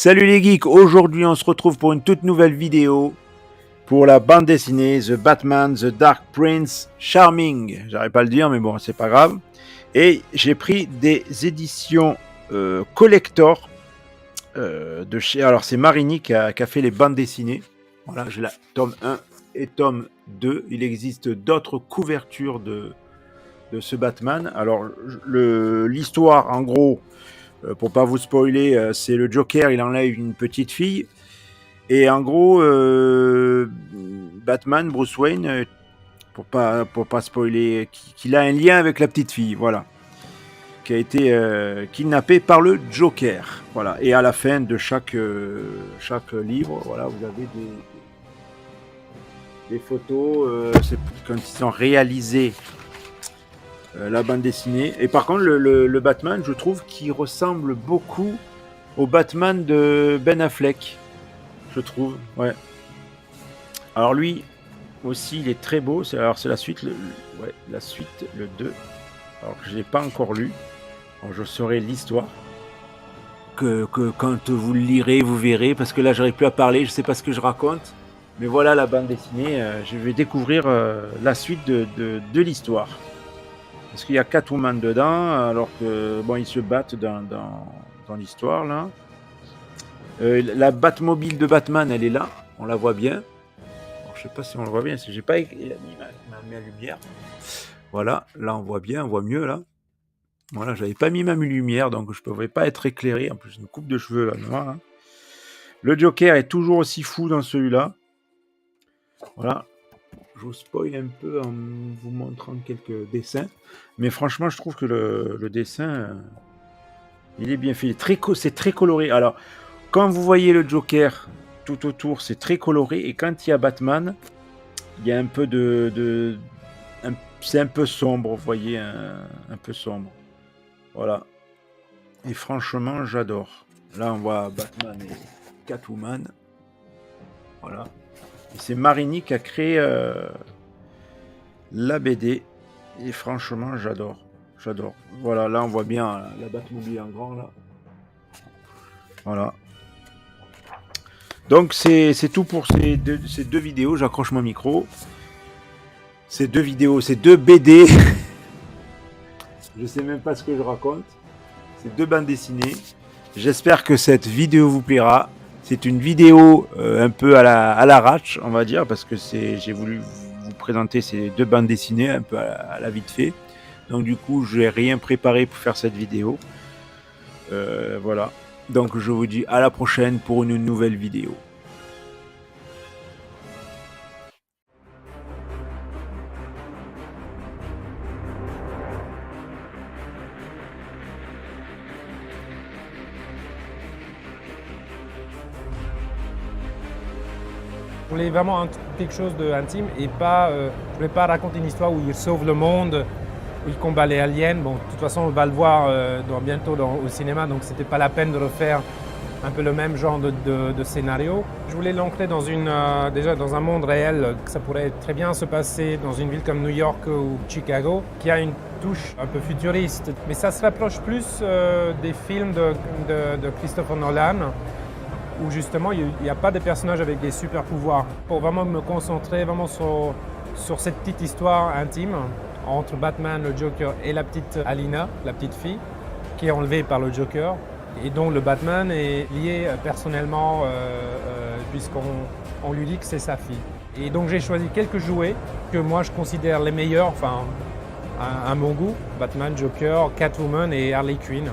Salut les geeks, aujourd'hui on se retrouve pour une toute nouvelle vidéo pour la bande dessinée The Batman, The Dark Prince, Charming. J'arrive pas à le dire mais bon c'est pas grave. Et j'ai pris des éditions collector de chez... Alors c'est Marini qui a fait les bandes dessinées. Voilà, j'ai la tome 1 et tome 2. Il existe d'autres couvertures de ce Batman. Alors l'histoire en gros... pour pas vous spoiler, c'est le Joker, il enlève une petite fille. Et en gros, Batman, Bruce Wayne, pour pas spoiler, qu'il a un lien avec la petite fille, voilà. Qui a été kidnappée par le Joker. Voilà. Et à la fin de chaque livre, voilà, vous avez des photos. C'est quand ils ont réalisé la bande dessinée. Et par contre, le Batman, je trouve qu'il ressemble beaucoup au Batman de Ben Affleck. Je trouve, ouais. Alors lui aussi, il est très beau. Alors c'est la suite, la suite, le 2. Alors que je l'ai pas encore lu. Alors, je saurai l'histoire. Que quand vous le lirez, vous verrez. Parce que là, j'arrive plus à parler. Je sais pas ce que je raconte. Mais voilà la bande dessinée. Je vais découvrir la suite de l'histoire. Parce qu'il y a Catwoman dedans, alors que bon, ils se battent dans l'histoire là. La Batmobile de Batman, elle est là, on la voit bien. Alors, je sais pas si on le voit bien, parce que j'ai pas mis ma lumière. Voilà, là on voit bien, on voit mieux là. Voilà, j'avais pas mis ma lumière, donc je ne pouvais pas être éclairé. En plus, une coupe de cheveux là, noire. Hein. Le Joker est toujours aussi fou dans celui-là. Voilà. Je vous spoil un peu en vous montrant quelques dessins. Mais franchement, je trouve que le dessin, il est bien fait. C'est très coloré. Alors, quand vous voyez le Joker tout autour, c'est très coloré. Et quand il y a Batman, il y a un peu c'est un peu sombre, vous voyez, un peu sombre. Voilà. Et franchement, j'adore. Là, on voit Batman et Catwoman. Voilà. Et c'est Marini qui a créé la BD. Et franchement, j'adore. J'adore. Voilà, là, on voit bien la Batmobile en grand, là. Voilà. Donc, c'est tout pour ces deux vidéos. J'accroche mon micro. Ces deux vidéos, ces deux BD. Je sais même pas ce que je raconte. Ces deux bandes dessinées. J'espère que cette vidéo vous plaira. C'est une vidéo un peu à l'arrache, on va dire, parce que j'ai voulu vous présenter ces deux bandes dessinées un peu à la vite fait. Donc du coup, je n'ai rien préparé pour faire cette vidéo. Voilà. Donc je vous dis à la prochaine pour une nouvelle vidéo. Je voulais vraiment quelque chose d'intime et pas, je ne voulais pas raconter une histoire où il sauve le monde, où il combat les aliens. Bon, de toute façon, on va le voir bientôt au cinéma, donc c'était pas la peine de refaire un peu le même genre de scénario. Je voulais l'ancrer déjà dans un monde réel, que ça pourrait très bien se passer dans une ville comme New York ou Chicago, qui a une touche un peu futuriste. Mais ça se rapproche plus des films de Christopher Nolan, où justement il n'y a pas de personnages avec des super pouvoirs. Pour vraiment me concentrer vraiment sur cette petite histoire intime entre Batman, le Joker et la petite Alina, la petite fille, qui est enlevée par le Joker, et dont le Batman est lié personnellement puisqu'on lui dit que c'est sa fille. Et donc j'ai choisi quelques jouets que moi je considère les meilleurs, enfin à mon goût, Batman, Joker, Catwoman et Harley Quinn.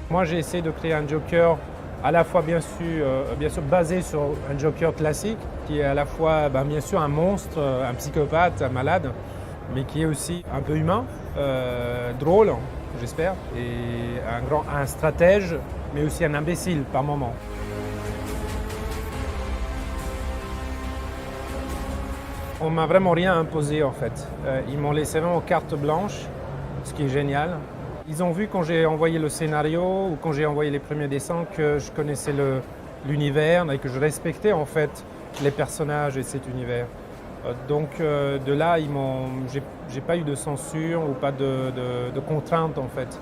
Moi, j'ai essayé de créer un Joker à la fois bien sûr basé sur un Joker classique, qui est à la fois bien sûr un monstre, un psychopathe, un malade, mais qui est aussi un peu humain, drôle, j'espère, et un stratège, mais aussi un imbécile par moment. On m'a vraiment rien imposé en fait. Ils m'ont laissé vraiment carte blanche, ce qui est génial. Ils ont vu quand j'ai envoyé le scénario ou quand j'ai envoyé les premiers dessins que je connaissais l'univers et que je respectais en fait les personnages et cet univers. Donc de là, j'ai pas eu de censure ou pas de contraintes en fait.